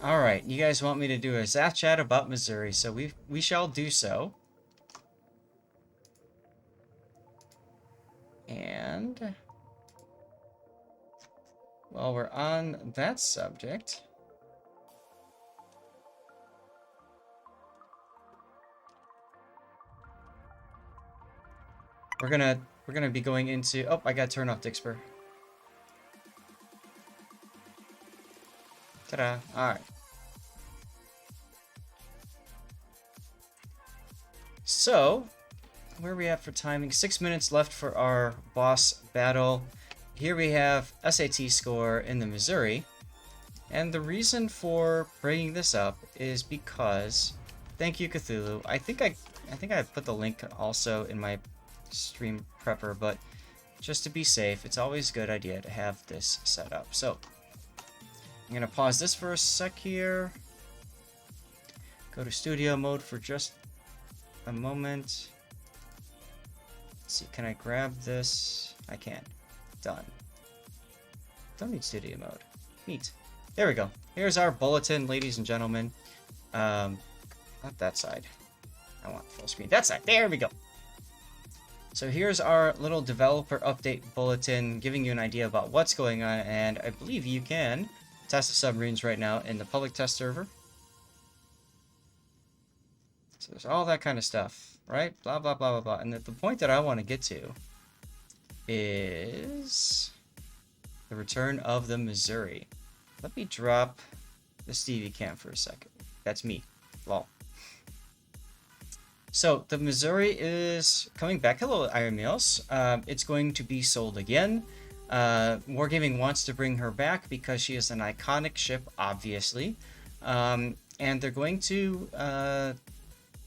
Alright, you guys want me to do a Zath Chat about Missouri, so we shall do so. And while we're on that subject, we're gonna be going into I gotta turn off Dixper. Ta-da. Alright. So, where are we at for timing? 6 minutes left for our boss battle. Here we have SAT score in the Missouri. And the reason for bringing this up is because, thank you Cthulhu. I think I put the link also in my stream prepper, but just to be safe, it's always a good idea to have this set up. So, I'm gonna pause this for a sec here. Go to studio mode for just a moment. Let's see, can I grab this? I can. Done. Don't need studio mode. Neat. There we go. Here's our bulletin, ladies and gentlemen. Not that side. I want full screen. That side. There we go. So here's our little developer update bulletin, giving you an idea about what's going on, and I believe you can test the submarines right now in the public test server. So there's all that kind of stuff, right? Blah, blah, blah, blah, blah. And the point that I want to get to is the return of the Missouri. Let me drop the Stevie cam for a second. That's me. Lol. So, the Missouri is coming back. Hello, Iron Meals. It's going to be sold again. Wargaming wants to bring her back because she is an iconic ship, obviously. And they're going to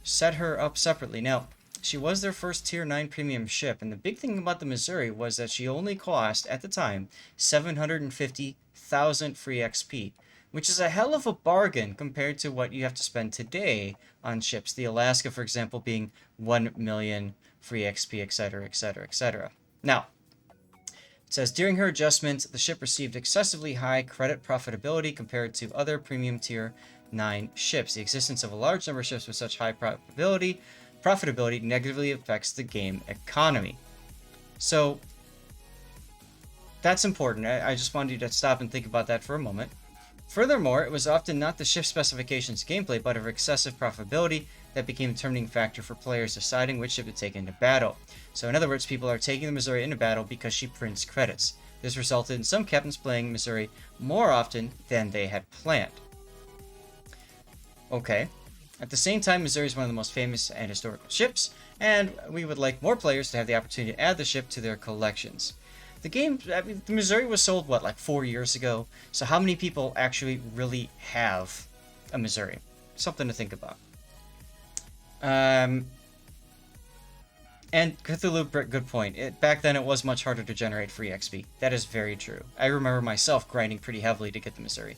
set her up separately. Now, she was their first Tier 9 premium ship, and the big thing about the Missouri was that she only cost, at the time, 750,000 free XP, which is a hell of a bargain compared to what you have to spend today on ships. The Alaska, for example, being 1 million free XP, etc., etc., etc. Now, it says, during her adjustment, the ship received excessively high credit profitability compared to other premium Tier 9 ships. The existence of a large number of ships with such high profitability negatively affects the game economy. So, that's important. I just wanted you to stop and think about that for a moment. Furthermore, it was often not the ship specifications gameplay, but her excessive profitability that became a determining factor for players deciding which ship to take into battle. So in other words, people are taking the Missouri into battle because she prints credits. This resulted in some captains playing Missouri more often than they had planned. Okay. At the same time, Missouri is one of the most famous and historical ships, and we would like more players to have the opportunity to add the ship to their collections. The game, I mean, the Missouri was sold, what, like 4 years ago? So how many people actually really have a Missouri? Something to think about. And Cthulhu, good point. Back then, it was much harder to generate free XP. That is very true. I remember myself grinding pretty heavily to get the Missouri.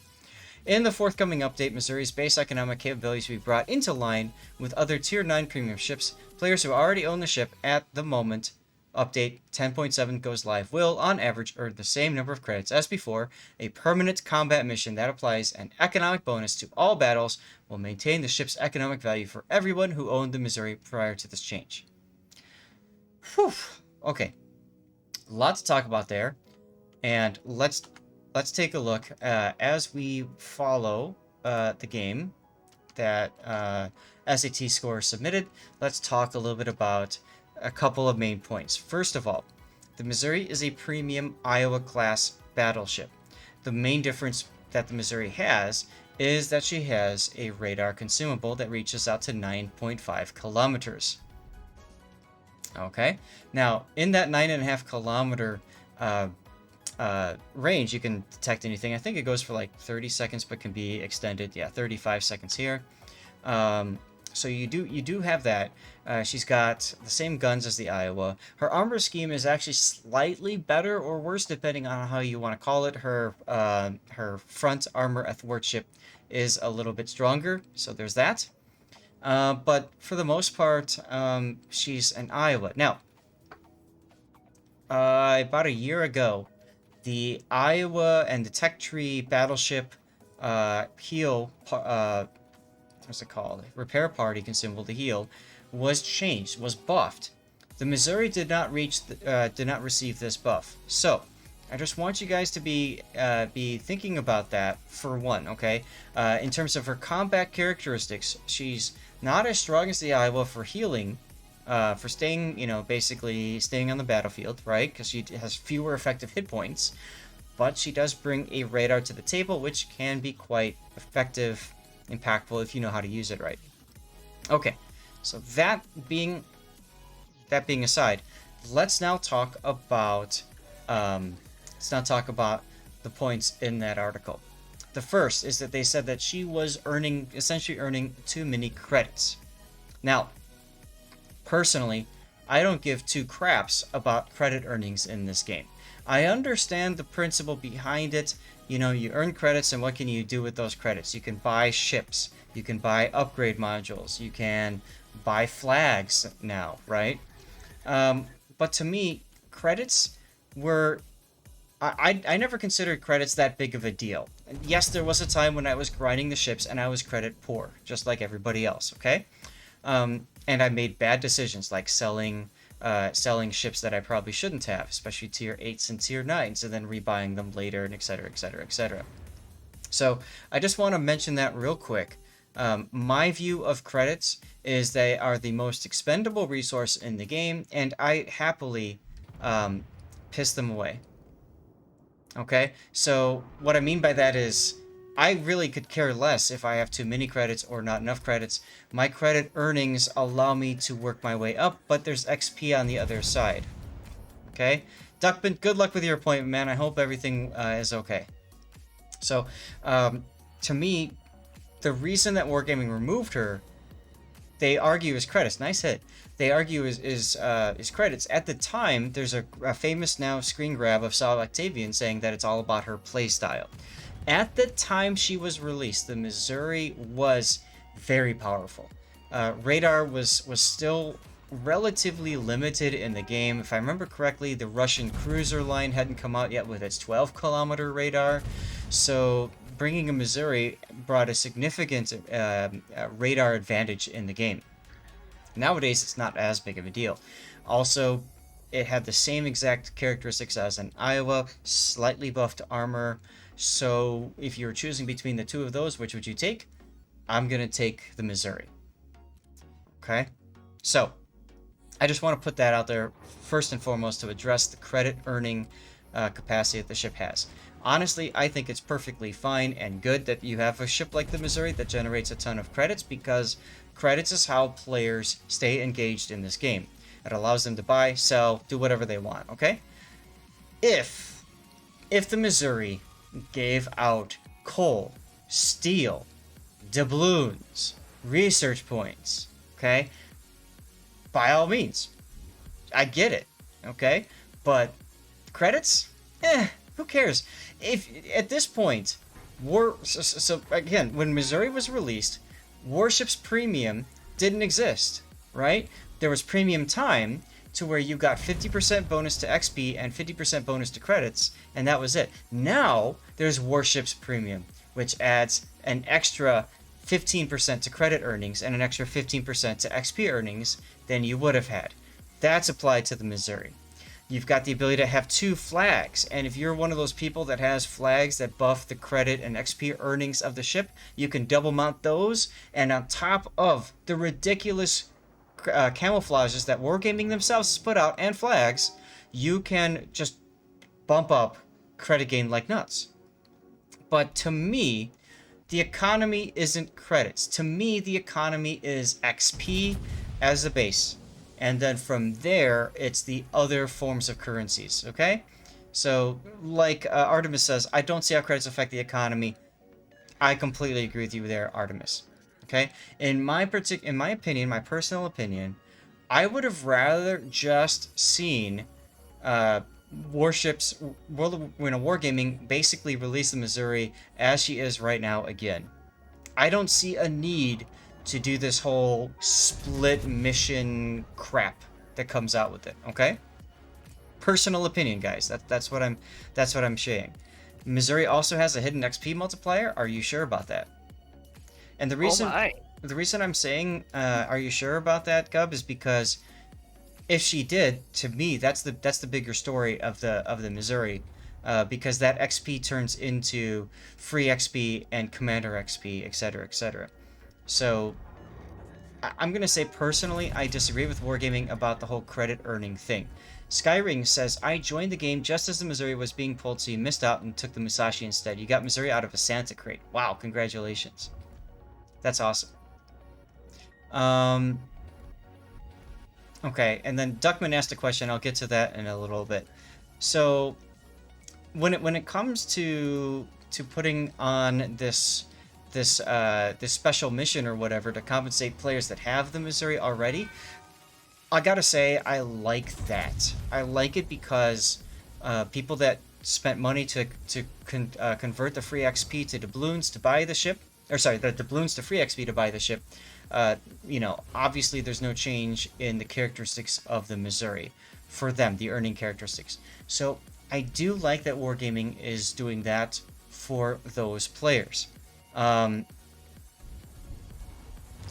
In the forthcoming update, Missouri's base economic capabilities will be brought into line with other Tier 9 premium ships. Players who already own the ship at the moment update 10.7 goes live will, on average, earn the same number of credits as before. A permanent combat mission that applies an economic bonus to all battles will maintain the ship's economic value for everyone who owned the Missouri prior to this change. Whew. Okay. A lot to talk about there. And let's take a look as we follow the game that SAT score submitted. Let's talk a little bit about a couple of main points. First of all, the Missouri is a premium Iowa-class battleship. The main difference that the Missouri has is that she has a radar consumable that reaches out to 9.5 kilometers. Okay, now in that 9.5 kilometer range, you can detect anything. I think it goes for like 30 seconds, but can be extended. Yeah, 35 seconds here. So you do have that. She's got the same guns as the Iowa. Her armor scheme is actually slightly better or worse, depending on how you want to call it. Her front armor athwartship is a little bit stronger, so there's that. But for the most part, she's an Iowa. Now, about a year ago, the Iowa and the Tech Tree battleship heal, what's it called? Repair party consumable to heal was changed, was buffed. The Missouri did not receive this buff. So, I just want you guys to be thinking about that for one, okay? In terms of her combat characteristics, she's not as strong as the Iowa for healing, for staying, basically staying on the battlefield, right? Because she has fewer effective hit points. But she does bring a radar to the table, which can be quite effective, impactful if you know how to use it right. Okay, so that being aside, let's now talk about the points in that article. The first is that they said that she was essentially earning too many credits. Now, personally, I don't give two craps about credit earnings in this game. I understand the principle behind it. You earn credits, and what can you do with those credits? You can buy ships, you can buy upgrade modules, you can buy flags now, right? But to me, credits were... I never considered credits that big of a deal. Yes, there was a time when I was grinding the ships and I was credit poor, just like everybody else, okay? And I made bad decisions, like selling ships that I probably shouldn't have, especially tier 8s and tier 9s, and then rebuying them later, and etc, etc, etc. So I just want to mention that real quick. My view of credits is they are the most expendable resource in the game, and I happily piss them away. Okay, so what I mean by that is I really could care less if I have too many credits or not enough credits. My credit earnings allow me to work my way up, but there's XP on the other side. Okay? Duckman, good luck with your appointment, man. I hope everything is okay. So, to me, the reason that Wargaming removed her, they argue is credits. Nice hit. They argue is credits. At the time, there's a famous now screen grab of Saul Octavian saying that it's all about her playstyle. At the time she was released, the Missouri was very powerful. Radar was still relatively limited in the game. If I remember correctly, the Russian cruiser line hadn't come out yet with its 12-kilometer radar. So bringing a Missouri brought a significant radar advantage in the game. Nowadays, it's not as big of a deal. Also, it had the same exact characteristics as an Iowa, slightly buffed armor. So if you're choosing between the two of those, which would you take? I'm going to take the Missouri. Okay? So, I just want to put that out there first and foremost to address the credit earning capacity that the ship has. Honestly, I think it's perfectly fine and good that you have a ship like the Missouri that generates a ton of credits, because credits is how players stay engaged in this game. It allows them to buy, sell, do whatever they want, okay? If the Missouri gave out coal, steel, doubloons, research points, okay? By all means. I get it, okay? But credits? Who cares? If at this point, so again, when Missouri was released, Warships Premium didn't exist, right? There was Premium Time, to where you got 50% bonus to XP and 50% bonus to credits, and that was it. Now, there's Warships Premium, which adds an extra 15% to credit earnings and an extra 15% to XP earnings than you would have had. That's applied to the Missouri. You've got the ability to have 2 flags, and if you're one of those people that has flags that buff the credit and XP earnings of the ship, you can double mount those, and on top of the ridiculous camouflages that Wargaming themselves put out and flags, you can just bump up credit gain like nuts. But to me, the economy isn't credits. To me, the economy is XP as a base. And then from there, it's the other forms of currencies, okay? So, like Artemis says, I don't see how credits affect the economy. I completely agree with you there, Artemis. Okay? In my opinion, my personal opinion, I would have rather just seen Warships, Wargaming basically release the Missouri as she is right now again. I don't see a need to do this whole split mission crap that comes out with it, okay? Personal opinion, guys. That's what I'm saying. Missouri also has a hidden XP multiplier. Are you sure about that? And Oh my. the reason I'm saying, are you sure about that, Gub, is because if she did, to me, that's the bigger story of the Missouri, because that XP turns into free XP and Commander XP, etc., etc. So I'm gonna say personally, I disagree with Wargaming about the whole credit earning thing. Skyring says, I joined the game just as the Missouri was being pulled, so you missed out and took the Musashi instead. You got Missouri out of a Santa crate. Wow, congratulations. That's awesome. Um, okay, and then Duckman asked a question. I'll get to that in a little bit. So when it comes to putting on this special mission or whatever to compensate players that have the Missouri already, I gotta say, I like that. I like it because people that spent money to convert the free XP to doubloons to buy the ship, or sorry, the doubloons to free XP to buy the ship, obviously there's no change in the characteristics of the Missouri for them, the earning characteristics. So I do like that Wargaming is doing that for those players. Um,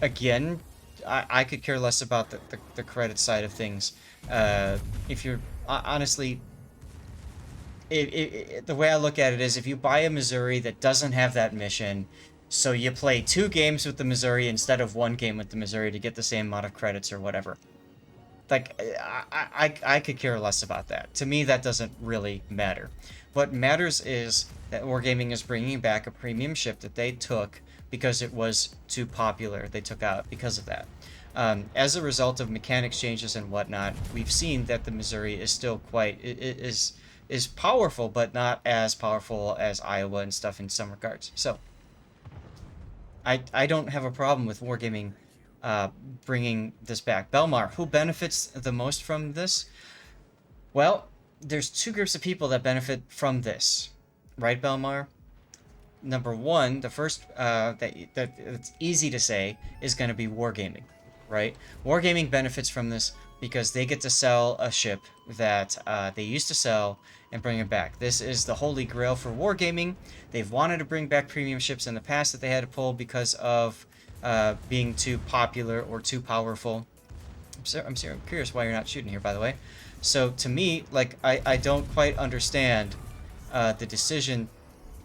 Again, I could care less about the credit side of things. If you're honestly, the way I look at it is if you buy a Missouri that doesn't have that mission, so you play 2 games with the Missouri instead of 1 game with the Missouri to get the same amount of credits or whatever. Like, I could care less about that. To me, that doesn't really matter. What matters is that Wargaming is bringing back a premium ship that they took because it was too popular. They took out because of that. As a result of mechanics changes and whatnot, we've seen that the Missouri is still is powerful, but not as powerful as Iowa and stuff in some regards. So I don't have a problem with Wargaming bringing this back. Belmar, who benefits the most from this? Well, there's 2 groups of people that benefit from this, right, Belmar? Number one, the first that it's easy to say is going to be Wargaming, right? Wargaming benefits from this because they get to sell a ship that they used to sell and bring it back. This is the holy grail for Wargaming. They've wanted to bring back premium ships in the past that they had to pull because of being too popular or too powerful. I'm curious why you're not shooting here, by the way. So to me, like, I don't quite understand the decision.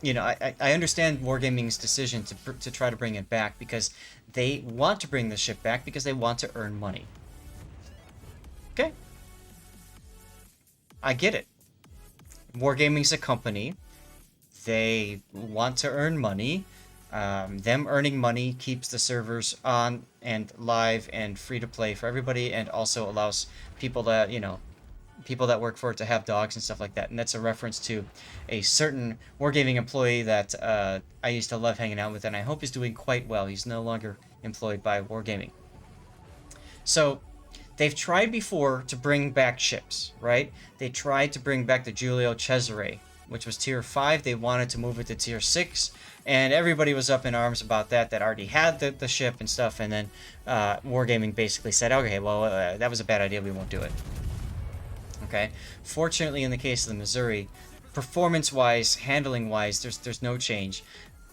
I understand Wargaming's decision to try to bring it back because they want to bring the ship back because they want to earn money. Okay, I get it. Wargaming's a company. They want to earn money. Them earning money keeps the servers on and live and free to play for everybody, and also allows people that work for it to have dogs and stuff like that. And that's a reference to a certain Wargaming employee that I used to love hanging out with, and I hope he's doing quite well. He's no longer employed by Wargaming. So they've tried before to bring back ships, right? They tried to bring back the Giulio Cesare, which was tier 5. They wanted to move it to tier 6, and everybody was up in arms about that already had the ship and stuff, and then Wargaming basically said, okay, well, that was a bad idea, we won't do it. Okay? Fortunately, in the case of the Missouri, performance-wise, handling-wise, there's no change.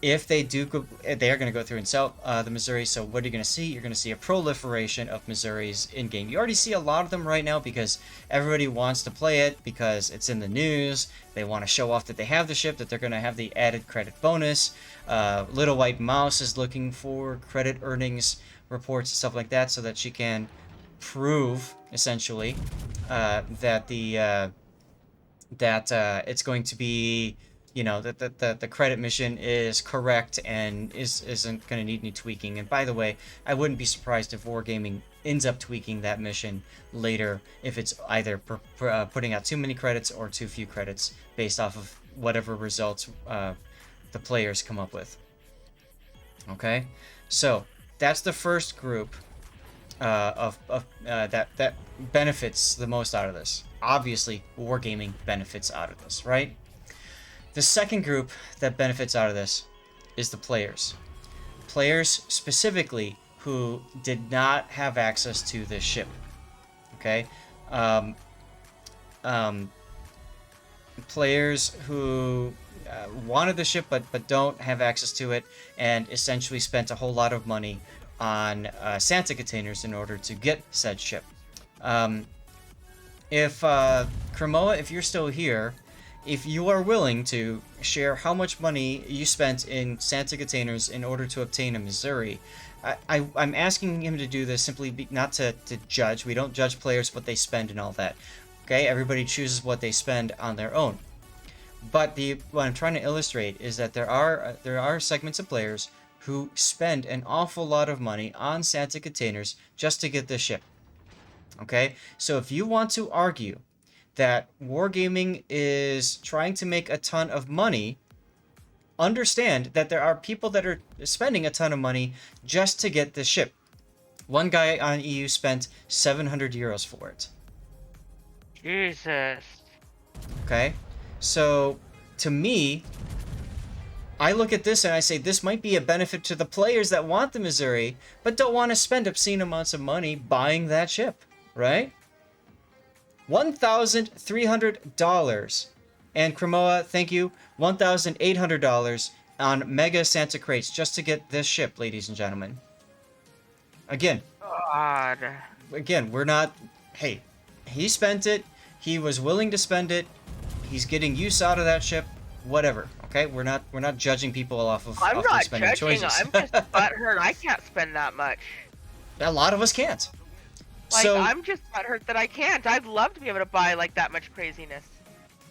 If they do go, they are going to go through and sell the Missouri. So what are you going to see? You're going to see a proliferation of Missouris in game. You already see a lot of them right now because everybody wants to play it because it's in the news. They want to show off that they have the ship, that they're going to have the added credit bonus. Little White Mouse is looking for credit earnings reports and stuff like that so that she can prove essentially that it's going to be, that the credit mission is correct and isn't going to need any tweaking. And by the way, I wouldn't be surprised if Wargaming ends up tweaking that mission later if it's either putting out too many credits or too few credits based off of whatever results the players come up with. Okay, so that's the first group that benefits the most out of this. Obviously, Wargaming benefits out of this, right? The second group that benefits out of this is the players. Players specifically who did not have access to this ship. Okay? Um, players who wanted the ship but don't have access to it, and essentially spent a whole lot of money on Santa containers in order to get said ship. Um, if Cremoa, if you're still here, if you are willing to share how much money you spent in Santa containers in order to obtain a Missouri, I'm asking him to do this simply not to judge. We don't judge players what they spend and all that. Okay, everybody chooses what they spend on their own. But what I'm trying to illustrate is that there are segments of players who spend an awful lot of money on Santa containers just to get this ship. Okay, so if you want to argue that wargaming is trying to make a ton of money, understand that there are people that are spending a ton of money just to get this ship. One guy on EU spent 700 euros for it. Jesus. Okay, so to me, I look at this and I say this might be a benefit to the players that want the Missouri, but don't want to spend obscene amounts of money buying that ship, right? $1,300. And Cremoa, thank you, $1,800 on Mega Santa crates just to get this ship, ladies and gentlemen. Again, we're not. Hey, he spent it. He was willing to spend it. He's getting use out of that ship. Whatever. Okay, we're not judging people off of I'm their not spending judging. choices. I'm just butthurt. I can't spend that much. A lot of us can't. Like, So, I'm just butthurt that I can't. I'd love to be able to buy like that much craziness.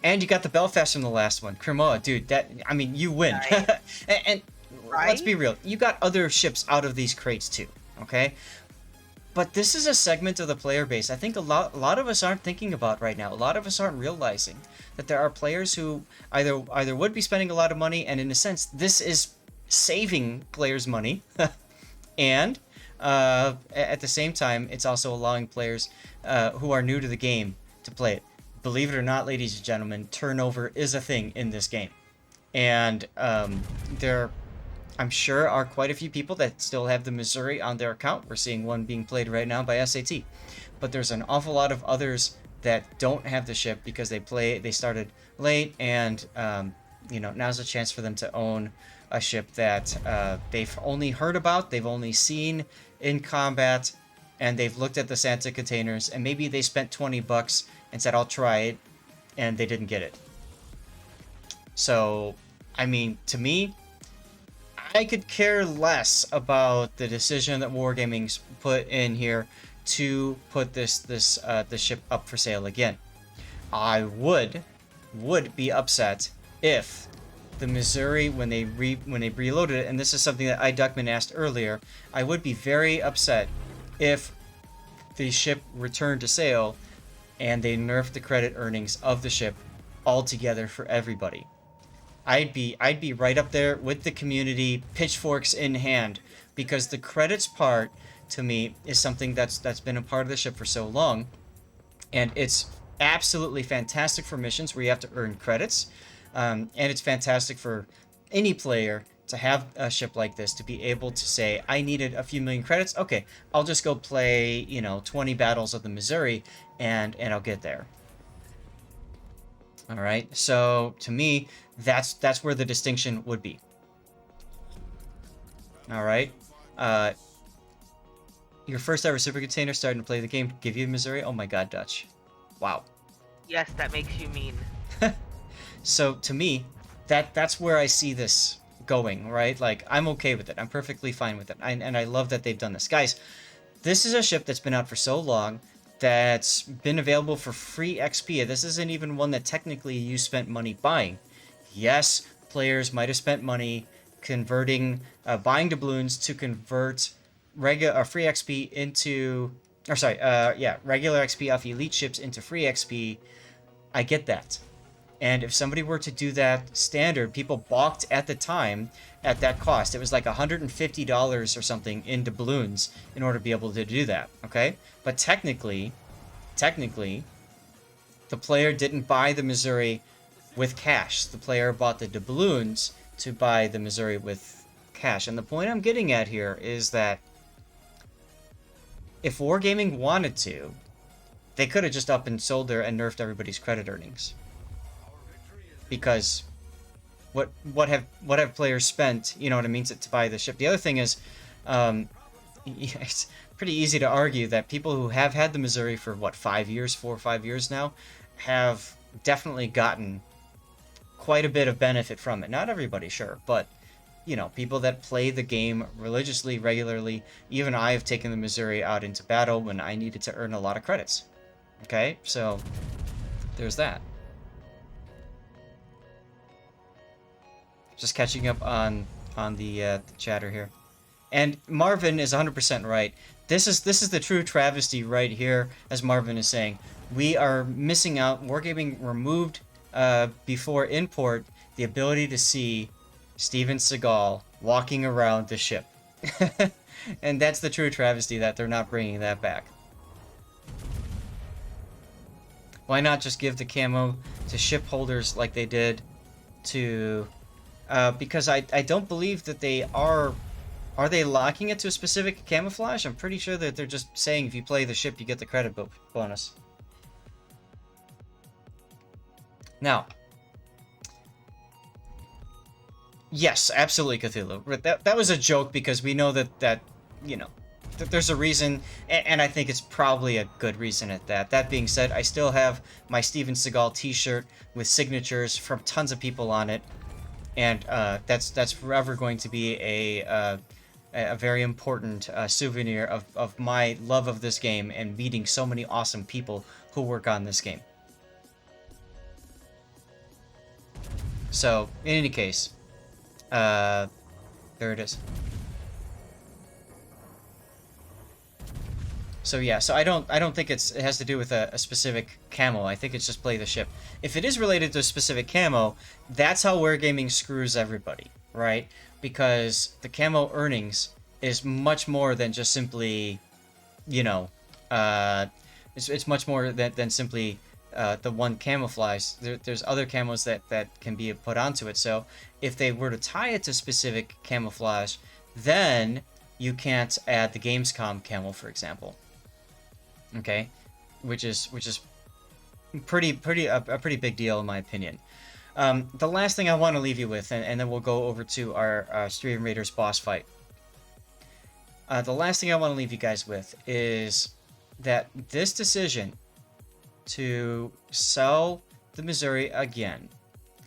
and you got the Belfast from the last one, Cremoa, dude. I mean, you win. Right. and Right? let's be real, you got other ships out of these crates too. Okay, but this is a segment of the player base I think a lot of us aren't thinking about right now. A lot of us aren't realizing that there are players who either would be spending a lot of money, and in a sense, this is saving players money, and at the same time, it's also allowing players who are new to the game to play it. Believe it or not, ladies and gentlemen, turnover is a thing in this game, and there, I'm sure, are quite a few people that still have the Missouri on their account. We're seeing one being played right now by SAT, but there's an awful lot of others that don't have the ship because they started late, and now's a chance for them to own a ship that they've only heard about, they've only seen in combat, and they've looked at the Santa containers, and maybe they spent $20 and said, I'll try it, and they didn't get it. So, I mean, to me, I could care less about the decision that Wargaming's put in here to put this ship up for sale again. I would be upset if the Missouri, when they reloaded it, and this is something that Duckman asked earlier, I would be very upset if the ship returned to sale and they nerfed the credit earnings of the ship altogether for everybody. I'd be right up there with the community, pitchforks in hand, because the credits part to me is something that's been a part of the ship for so long, and it's absolutely fantastic for missions where you have to earn credits, and it's fantastic for any player to have a ship like this, to be able to say, I needed a few million credits, okay, I'll just go play 20 battles of the Missouri and I'll get there. All right, so to me, that's where the distinction would be. All right, your first ever super container starting to play the game give you Missouri? Oh my God, Dutch! Wow. Yes, that makes you mean. So to me, that's where I see this going. Right, like I'm okay with it. I'm perfectly fine with it, and I love that they've done this, guys. This is a ship that's been out for so long, that's been available for free XP. This isn't even one that technically you spent money buying. Yes, players might have spent money converting, buying doubloons to convert regular free XP into, regular XP off elite ships into free XP. I get that. And if somebody were to do that standard, people balked at the time at that cost. It was like $150 or something in doubloons in order to be able to do that, okay? But technically, the player didn't buy the Missouri with cash. The player bought the doubloons to buy the Missouri with cash. And the point I'm getting at here is that if Wargaming wanted to, they could have just up and sold there and nerfed everybody's credit earnings. Because what have players spent, you know what I mean, to buy the ship. The other thing is, um, it's pretty easy to argue that people who have had the Missouri for what, 5 years, 4 or 5 years now, have definitely gotten quite a bit of benefit from it. Not everybody, sure, but people that play the game religiously, regularly. Even I have taken the Missouri out into battle when I needed to earn a lot of credits. Okay, so there's that. Just catching up on the chatter here. And Marvin is 100% right. This is the true travesty right here, as Marvin is saying. We are missing out. Wargaming removed before import the ability to see Steven Seagal walking around the ship. And that's the true travesty, that they're not bringing that back. Why not just give the camo to ship holders like they did to... because I don't believe that they are... Are they locking it to a specific camouflage? I'm pretty sure that they're just saying if you play the ship, you get the credit bonus. Now, yes, absolutely, Cthulhu. That was a joke, because we know that there's a reason, and I think it's probably a good reason at that. That being said, I still have my Steven Seagal t-shirt with signatures from tons of people on it, and that's forever going to be a very important souvenir of my love of this game and meeting so many awesome people who work on this game. So, in any case, there it is. So yeah, so I don't think it has to do with a specific camo. I think it's just play the ship. If it is related to a specific camo, that's how Wargaming screws everybody, right? Because the camo earnings is much more than just simply, you know, it's much more than simply the one camouflage. There's other camos that can be put onto it. So if they were to tie it to specific camouflage, then you can't add the Gamescom camo, for example. Okay, which is a pretty big deal in my opinion. The last thing I want to leave you with, and then we'll go over to our Stream Raiders boss fight. The last thing I want to leave you guys with is that this decision to sell the Missouri again,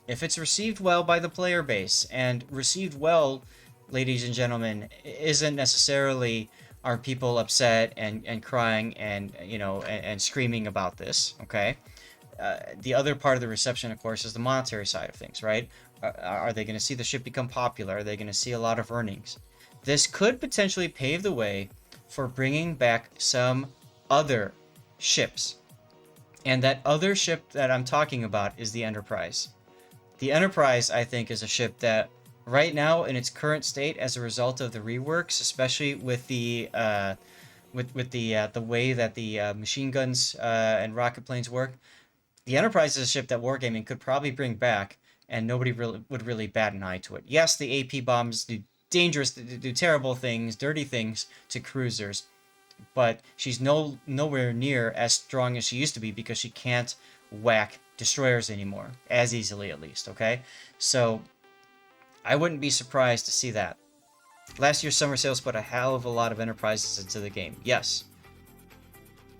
if it's received well by the player base, and received well, ladies and gentlemen, isn't necessarily are people upset and crying and and screaming about this, okay? The other part of the reception, of course, is the monetary side of things, right? Are they going to see the ship become popular? Are they going to see a lot of earnings? This could potentially pave the way for bringing back some other ships. And that other ship that I'm talking about is the Enterprise. The Enterprise, I think, is a ship that right now, in its current state, as a result of the reworks, especially with the the way that the machine guns and rocket planes work, the Enterprise is a ship that Wargaming could probably bring back, and nobody would really bat an eye to it. Yes, the AP bombs do terrible things, dirty things to cruisers, but she's nowhere near as strong as she used to be, because she can't whack destroyers anymore as easily, at least. Okay, so I wouldn't be surprised to see that. Last year's summer sales put a hell of a lot of Enterprises into the game. Yes.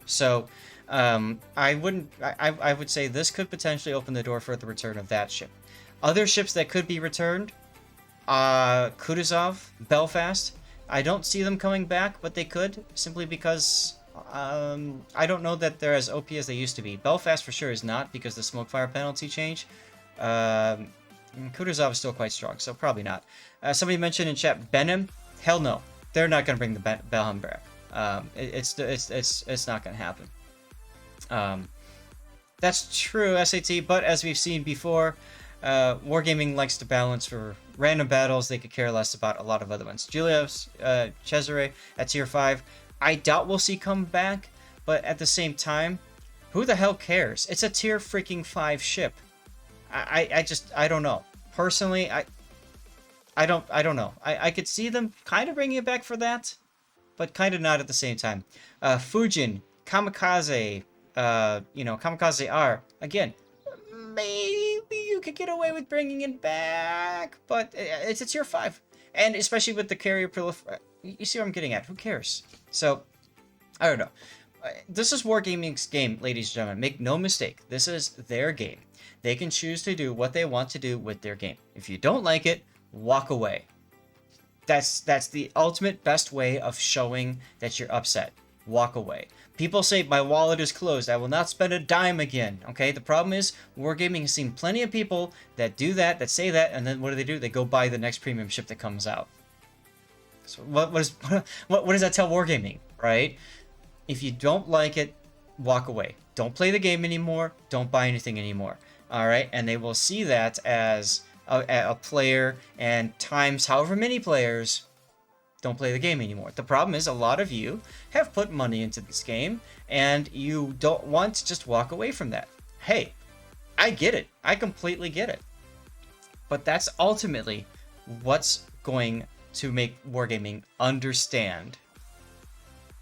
So, I would say this could potentially open the door for the return of that ship. Other ships that could be returned, Kutuzov, Belfast. I don't see them coming back, but they could, simply because I don't know that they're as OP as they used to be. Belfast for sure is not, because the smoke fire penalty change. Kutuzov is still quite strong, so probably not. Somebody mentioned in chat Benham. Hell no, they're not going to bring the Belham back. It's not going to happen. That's true, SAT. But as we've seen before, Wargaming likes to balance. For random battles, they could care less about a lot of other ones. Julius Cesare at tier 5. I doubt we'll see come back, but at the same time, who the hell cares? It's a tier freaking 5 ship. I don't know. Personally, I don't know. I could see them kind of bringing it back for that, but kind of not at the same time. Fujin, Kamikaze, Kamikaze R. Again, maybe you could get away with bringing it back, but it's a tier 5. And especially with the carrier you see what I'm getting at. Who cares? So, I don't know. This is Wargaming's game, ladies and gentlemen. Make no mistake. This is their game. They can choose to do what they want to do with their game. If you don't like it, walk away. That's the ultimate best way of showing that you're upset. Walk away. People say, my wallet is closed. I will not spend a dime again. Okay, the problem is, Wargaming has seen plenty of people that do that, that say that, and then what do? They go buy the next premium ship that comes out. So what does that tell Wargaming, right? If you don't like it, walk away. Don't play the game anymore. Don't buy anything anymore. All right, and they will see that as a player, and times however many players don't play the game anymore. The problem is a lot of you have put money into this game, and you don't want to just walk away from that. Hey, I get it. I completely get it. But that's ultimately what's going to make Wargaming understand.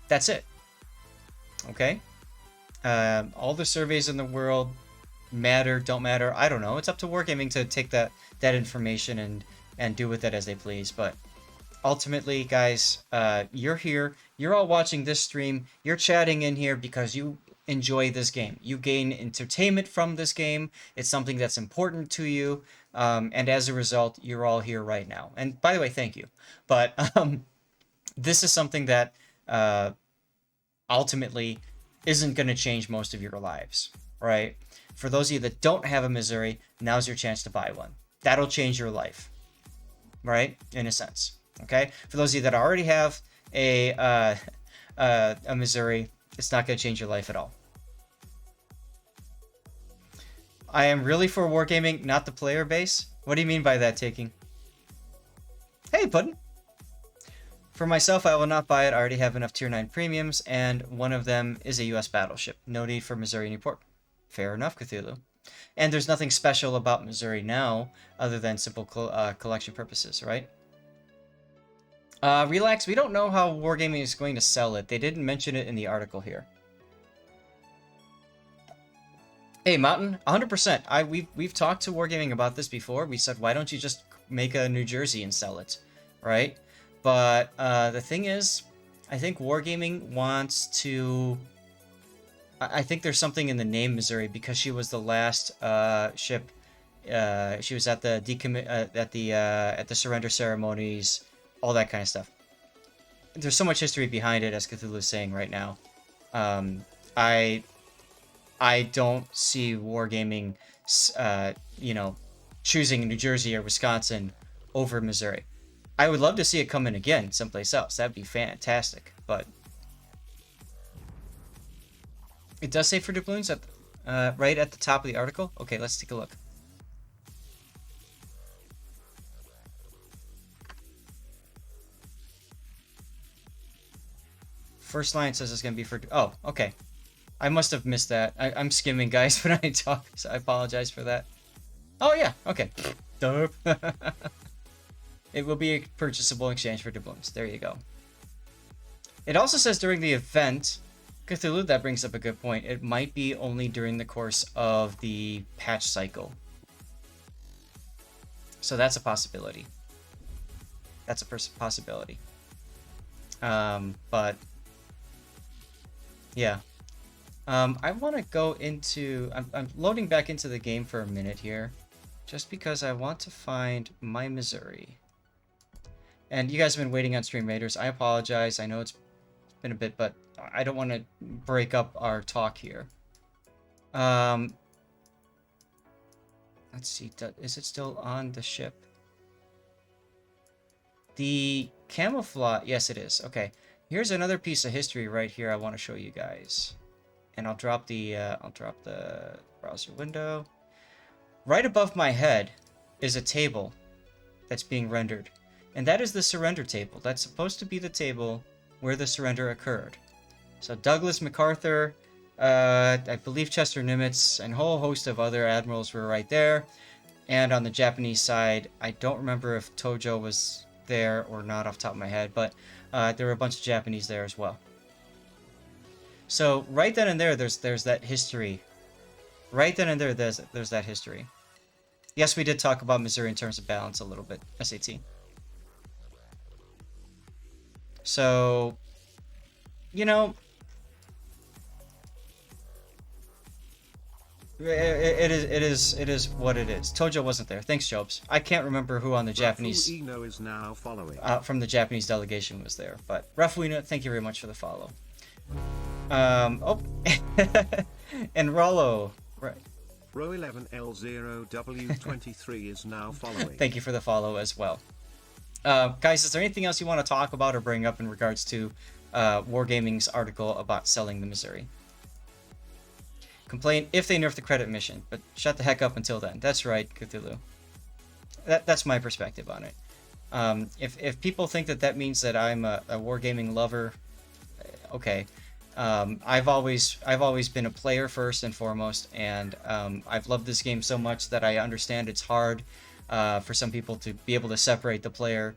That's it. Okay? All the surveys in the world matter, don't matter. I don't know. It's up to Wargaming to take that information and do with it as they please. But ultimately, guys, you're here. You're all watching this stream. You're chatting in here because you enjoy this game. You gain entertainment from this game. It's something that's important to you. And as a result, you're all here right now. And by the way, thank you. But this is something that ultimately isn't going to change most of your lives, right? For those of you that don't have a Missouri, now's your chance to buy one. That'll change your life, right? In a sense, okay? For those of you that already have a Missouri, it's not going to change your life at all. I am really for Wargaming, not the player base. What do you mean by that, Taking? Hey, Puddin'. For myself, I will not buy it. I already have enough Tier 9 premiums, and one of them is a US battleship. No need for Missouri Newport. Fair enough, Cthulhu. And there's nothing special about Missouri now, other than simple collection purposes, right? Relax, we don't know how Wargaming is going to sell it. They didn't mention it in the article here. Hey, Mountain, 100%. We've talked to Wargaming about this before. We said, why don't you just make a New Jersey and sell it, right? But the thing is, I think Wargaming wants to. I think there's something in the name Missouri because she was the last ship. She was at the at the surrender ceremonies, all that kind of stuff. There's so much history behind it, as Cthulhu is saying right now. I don't see Wargaming, choosing New Jersey or Wisconsin over Missouri. I would love to see it come in again someplace else. That'd be fantastic. But it does say for doubloons at right at the top of the article. Okay, let's take a look. First line says it's going to be for... Oh, okay. I must have missed that. I'm skimming, guys, when I talk, so I apologize for that. Oh, yeah. Okay. Dope. It will be a purchasable exchange for doubloons. There you go. It also says during the event, Cthulhu, that brings up a good point. It might be only during the course of the patch cycle. So that's a possibility. That's a possibility. But yeah. I want to go into... I'm loading back into the game for a minute here. Just because I want to find my Missouri. And you guys have been waiting on Stream Raiders. I apologize. I know it's been a bit, but I don't want to break up our talk here. Let's see. Is it still on the ship? The camouflage... Yes, it is. Okay. Here's another piece of history right here I want to show you guys. And I'll drop the browser window. Right above my head is a table that's being rendered. And that is the surrender table. That's supposed to be the table where the surrender occurred. So Douglas MacArthur, I believe Chester Nimitz, and a whole host of other admirals were right there. And on the Japanese side, I don't remember if Tojo was there or not off the top of my head, but there were a bunch of Japanese there as well. So right then and there, there's that history. Right then and there, there's that history. Yes, we did talk about Missouri in terms of balance a little bit. SAT. So, you know, it is what it is. Tojo wasn't there. Thanks, Jobs. I can't remember who on the Japanese Rafuino is now following. from the Japanese delegation was there, but Rafuino, thank you very much for the follow. Oh, and Rollo, right? Ro11L0W23 is now following. Thank you for the follow as well. Guys, is there anything else you want to talk about or bring up in regards to Wargaming's article about selling the Missouri? Complain if they nerf the credit mission, but shut the heck up until then. That's right, Cthulhu. That's my perspective on it. If people think that means that I'm a Wargaming lover, okay. I've always been a player first and foremost, and I've loved this game so much that I understand it's hard for some people to be able to separate the player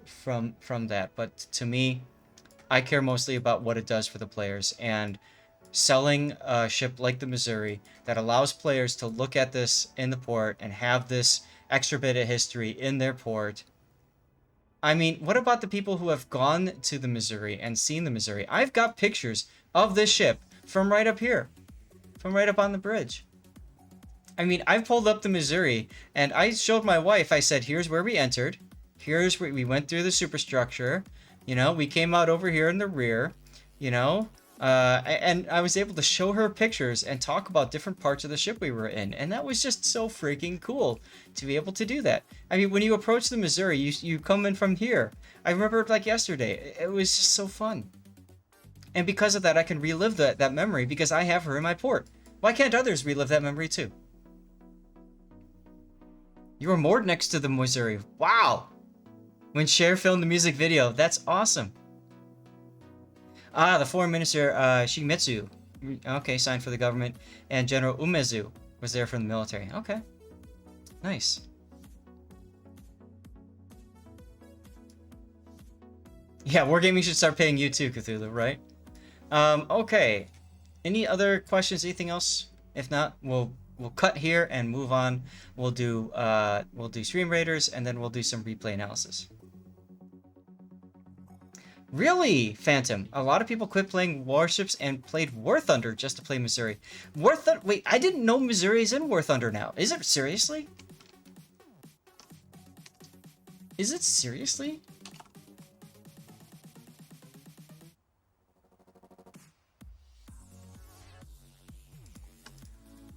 from that. But to me, I care mostly about what it does for the players, and selling a ship like the Missouri that allows players to look at this in the port and have this extra bit of history in their port. I mean, what about the people who have gone to the Missouri and seen the Missouri? I've got pictures of this ship from right up here, from right up on the bridge. I mean, I pulled up the Missouri and I showed my wife, I said, here's where we entered. Here's where we went through the superstructure. You know, we came out over here in the rear, you know, and I was able to show her pictures and talk about different parts of the ship we were in. And that was just so freaking cool to be able to do that. I mean, when you approach the Missouri, you come in from here. I remember it like yesterday. It was just so fun. And because of that, I can relive that memory because I have her in my port. Why can't others relive that memory too? You were moored next to the Missouri. Wow! When Cher filmed the music video. That's awesome. Ah, the foreign minister, Shigemitsu. Okay, signed for the government. And General Umezu was there from the military. Okay. Nice. Yeah, Wargaming should start paying you too, Cthulhu, right? Okay. Any other questions? Anything else? If not, we'll cut here and move on. We'll do Stream Raiders, and then we'll do some replay analysis. Really, Phantom? A lot of people quit playing Warships and played War Thunder just to play Missouri. War Thunder? Wait, I didn't know Missouri's in War Thunder now. Is it seriously? Is it seriously?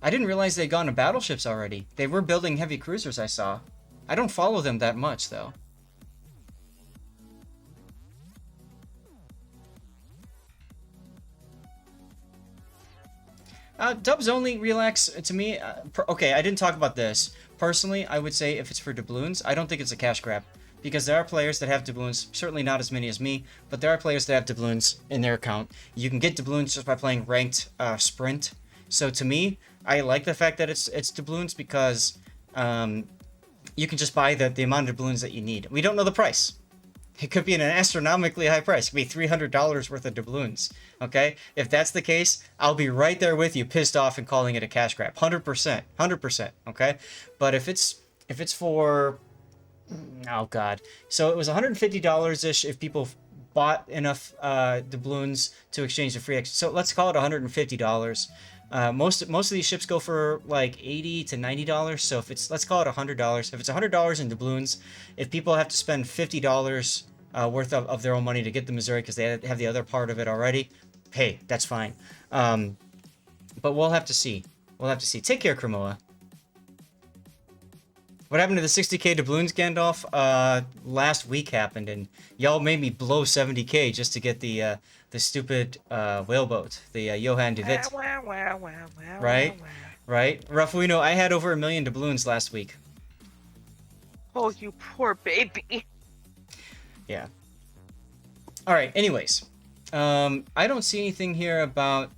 I didn't realize they'd gone to battleships already. They were building heavy cruisers, I saw. I don't follow them that much, though. Dubs only, relax. To me, okay, I didn't talk about this. Personally, I would say if it's for doubloons, I don't think it's a cash grab. Because there are players that have doubloons, certainly not as many as me, but there are players that have doubloons in their account. You can get doubloons just by playing ranked sprint. So to me, I like the fact that it's doubloons because you can just buy the amount of doubloons that you need. We don't know the price. It could be an astronomically high price. It could be $300 worth of doubloons. Okay? If that's the case, I'll be right there with you, pissed off and calling it a cash grab. 100%. 100%. Okay? But if it's for... Oh, God. So it was $150-ish if people bought enough doubloons to exchange the free... So let's call it $150. Most of these ships go for like $80 to $90. So if it's, let's call it $100. If it's $100 in doubloons, if people have to spend $50 worth of their own money to get the Missouri because they have the other part of it already, hey, that's fine. But we'll have to see. We'll have to see. Take care, Cremoa. What happened to the 60k doubloons, Gandalf? Last week happened, and y'all made me blow 70k just to get the stupid whaleboat, the Johan de Witt. Right? Right? Rafuino, I had over 1 million doubloons last week. Oh, you poor baby. Yeah. Alright, anyways. I don't see anything here about...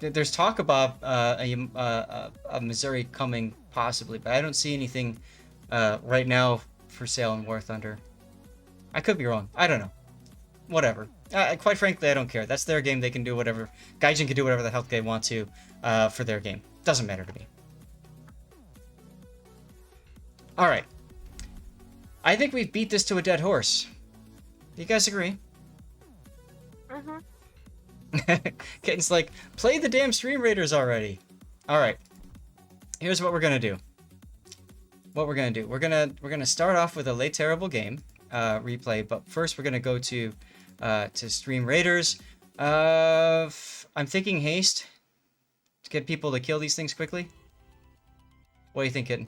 There's talk about a Missouri coming, possibly, but I don't see anything right now for sale in War Thunder. I could be wrong. I don't know. Whatever. Quite frankly, I don't care. That's their game. They can do whatever. Gaijin can do whatever the hell they want to for their game. Doesn't matter to me. All right. I think we've beat this to a dead horse. Do you guys agree? Kitten's like, play the damn Stream Raiders already. All right. Here's what we're gonna do. We're gonna start off with a late terrible game replay, but first we're gonna go to Stream Raiders. I'm thinking haste to get people to kill these things quickly. What do you think, Kitten?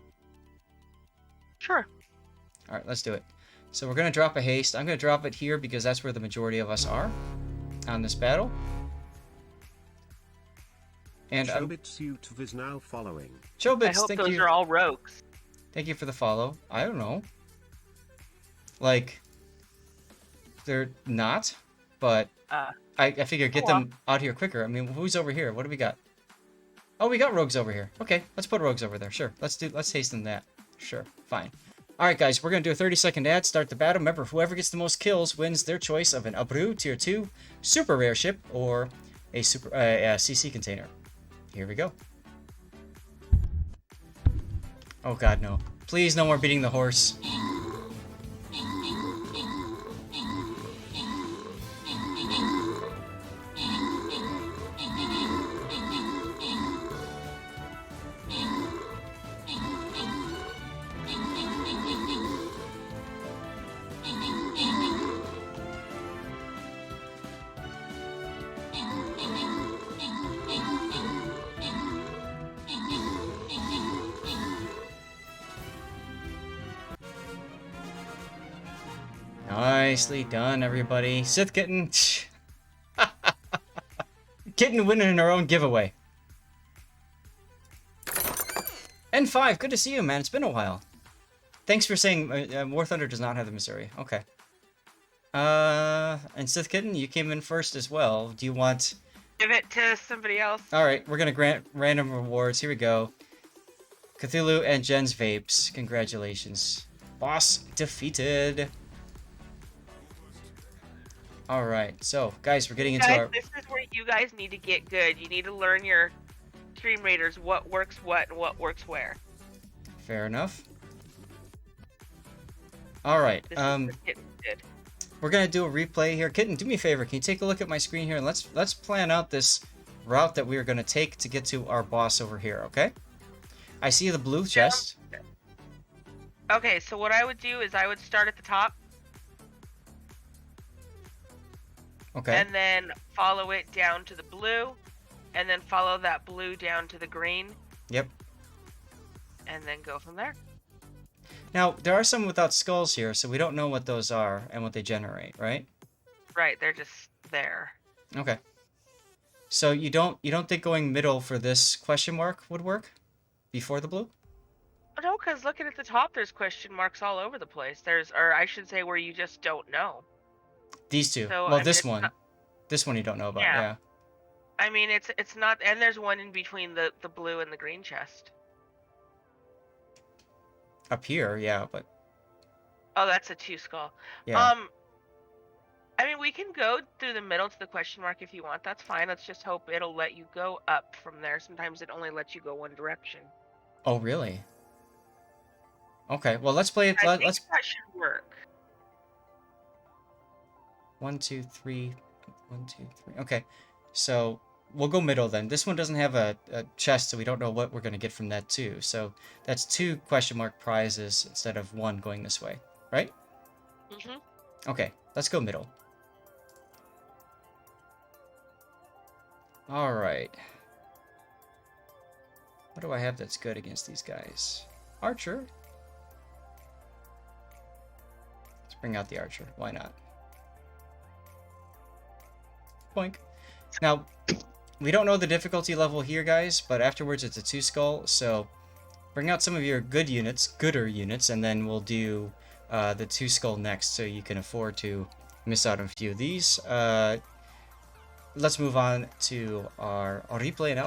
Sure. All right, let's do it. So we're gonna drop a haste. I'm gonna drop it here because that's where the majority of us are on this battle. And Chobits YouTube is now following. Chobits, I hope thank those you. are all rogues. Thank you for the follow. I don't know. Like, they're not, but I figure get them out here quicker. I mean, who's over here? What do we got? Oh, we got rogues over here. Okay, let's put rogues over there. Sure, let's hasten that. Sure, fine. All right, guys, we're gonna do a 30-second ad. Start the battle. Remember, whoever gets the most kills wins their choice of an Abru Tier 2 super rare ship or a CC container. Here we go. Oh God, no! Please, no more beating the horse. Nicely done, everybody. Sith Kitten. Kitten winning her own giveaway. N5, good to see you, man. It's been a while. Thanks for saying War Thunder does not have the Missouri. Okay. And Sith Kitten, you came in first as well. Do you want... Give it to somebody else. Alright, we're gonna grant random rewards. Here we go. Cthulhu and Jen's Vapes. Congratulations. Boss defeated. Alright, so, guys, we're getting into our... This is where you guys need to get good. You need to learn your Stream Raiders, what works what and what works where. Fair enough. Alright, This is what Kitten did. we're gonna do a replay here. Kitten, do me a favor. Can you take a look at my screen here and let's plan out this route that we are gonna take to get to our boss over here, okay? I see the blue chest. Okay, so what I would do is I would start at the top. Okay. And then follow it down to the blue. And then follow that blue down to the green. Yep. And then go from there. Now, there are some without skulls here, so we don't know what those are and what they generate, right? Right, they're just there. Okay. So you don't think going middle for this question mark would work? Before the blue? No, because looking at the top, there's question marks all over the place. Or I should say where you just don't know. These two. So, Well, I mean, this it's one. not- This one you don't know about, Yeah. yeah. I mean, it's not, and there's one in between the blue and the green chest. Up here, yeah, but... Oh, that's a 2 skull. Yeah. I mean, we can go through the middle to the question mark if you want. That's fine. Let's just hope it'll let you go up from there. Sometimes it only lets you go one direction. Oh, really? Okay, well, let's play it. I think Let's... that should work. 1, 2, 3. 1, 2, 3. Okay, so we'll go middle then. This one doesn't have a chest, so we don't know what we're going to get from that too. So that's 2 question mark prizes instead of 1 going this way, right? Mhm. Okay, let's go middle. All right. What do I have that's good against these guys? Archer. Let's bring out the archer. Why not? Boink. Now, we don't know the difficulty level here, guys, but afterwards it's a 2 skull, so bring out some of your gooder units, and then we'll do the 2 skull next, so you can afford to miss out on a few of these. Let's move on to our replay now.